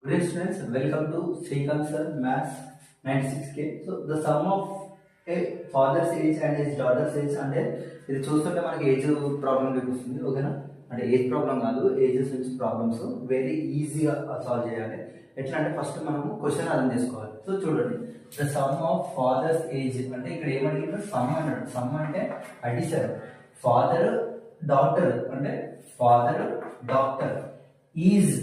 Good day students, welcome to Srikanth sir Maths 96K. So the sum of a father's age and his daughter's age అంటే ఇది చూస్తుంటే మనకి age problem వస్తుంది ఓకేనా. అంటే age problem కాదు, ఏజెస్ నుంచి ప్రాబ్లమ్స్ వెరీ ఈజీగా సాల్వ్ చేయాలి. ఎట్లా అంటే ఫస్ట్ మనము క్వశ్చన్ అర్థం చేసుకోవాలి. సో చూడండి, the sum of father's age అంటే ఇక్కడ ఏమడిగినా సమ్ అన్నాడు. సమ్ అంటే అడిషన్. ఫాదర్ డాటర్ అంటే ఫాదర్ డాటర్ ఈజ్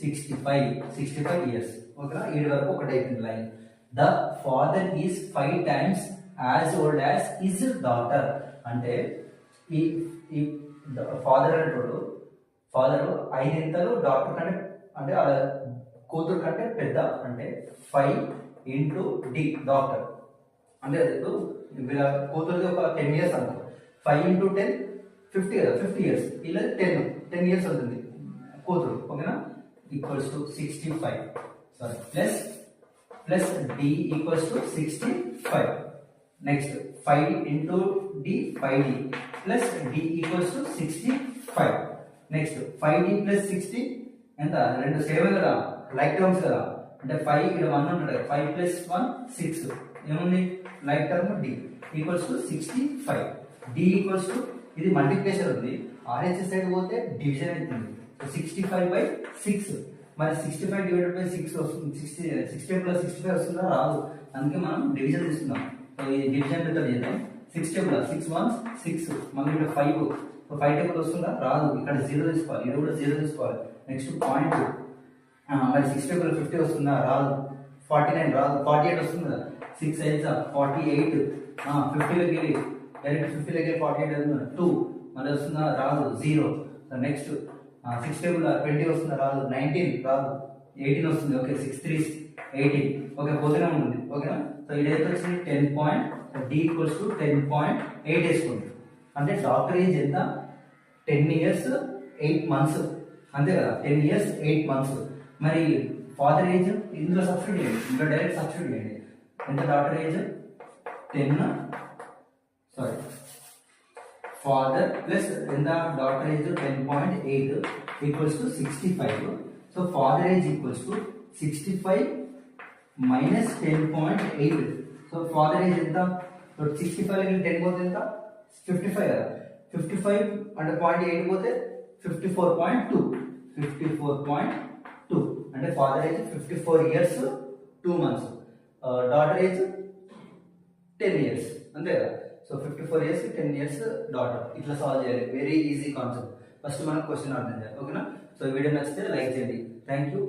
65 years. ఓకేనా, ఈడి వరకు ఒకటి అయిపోయింది line. The father is 5 times as old as his daughter అంటే ఈ ఫాదర్ అంటాడు, ఫాదర్ 5 ఇంతలు డాక్టర్ కంటే అంటే కూతురు కంటే పెద్ద అంటే 5 into D డాక్టర్ అంటే ఇప్పుడు వీళ్ళ కూతురుది ఒక 10 years అనుకో, 5 into 10 50 కదా, 50 years. ఇలా 10 years ఉంటుంది కూతురు ఓకేనా. Equals to 65 sorry plus D equals to 65. Next 5 into D 5D plus D equals to 65. Next 5D plus 60 ఎంత, రెండు సేమ్ కదా, లైక్ టర్మ్స్ కదా. అంటే 5 ఇక్కడ 1 ఉంటాడు, 5 ప్లస్ 1 6 ఏముంది like term D equals to 65. D equals to ఇది మల్టిప్లికేషన్ ఉంది, RHS సైడ్ పోతే డివిజన్ అవుతుంది. 65/6 మరి 65 డివైడెడ్ బై 6 వస్తుంది. 60 ప్లస్ 65 వస్తుందా, రాదు. అందుకే మనం డివిజన్ తీసుకుందాం. ఈ డివిజన్ మెథడ్ చేద్దాం. 60 ప్లస్ 6 1 6 మళ్ళీ ఇక్కడ 5 టేబుల్ వస్తుందా, రాదు. ఇక్కడ 0 తీసుకోవాలి, ఇక్కడ కూడా 0 తీసుకోవాలి. నెక్స్ట్ పాయింట్ మరి 6 టేబుల్ 50 వస్తుందా, రాదు. 49 రాదు. 48 వస్తుంది కదా, 6 8 48 50లోకి వెళ్ళి డైరెక్ట్ 50లోకి వెళ్ళి 48 అవుతుంది 2 మళ్ళీ వస్తుందా, రాదు. 0. నెక్స్ట్ 6 టేబుల్ 20 వస్తుందా, రాదు. 19 రాదు. 18 వస్తుంది. ఓకే, 6 3 18 ఓకే, పోతూనే ఉంటుంది ఓకేనా. సో ఇదైతే వచ్చింది 10 పాయింట్ D ఈక్వల్స్ టు 10.8 వేసుకోండి. అంటే డాక్టర్ ఏజ్ ఎంత, 10 years 8 months అంతే కదా, 10 years 8 months. మరి ఫాదర్ ఏజ్ ఇందులో సబ్స్టిట్యూట్ చేయండి, ఇందులో డైరెక్ట్ సబ్స్టిట్యూట్ చేయండి. ఎంత doctor age 10 sorry father plus ఎంత doctor age 10.8 equals to 65. So father age equals to 65 minus 10.8. So father age ఎంత, 65 దగ్గర 10 పోతే ఎంత, 55 కదా. 55 అంటే 0.8 పోతే 54.2 అంటే father age 54 years 2 months, daughter age 10 years అంతే కదా. So 54 years 10 years daughter. ఇట్లా సాల్వ్ చేయాలి, వెరీ ఈజీ కాన్సెప్ట్. ఫస్ట్ మనం క్వశ్చన్ అర్థం చేయాలి ఓకేనా. సో వీడియో నచ్చితే లైక్ చేయండి. Thank you.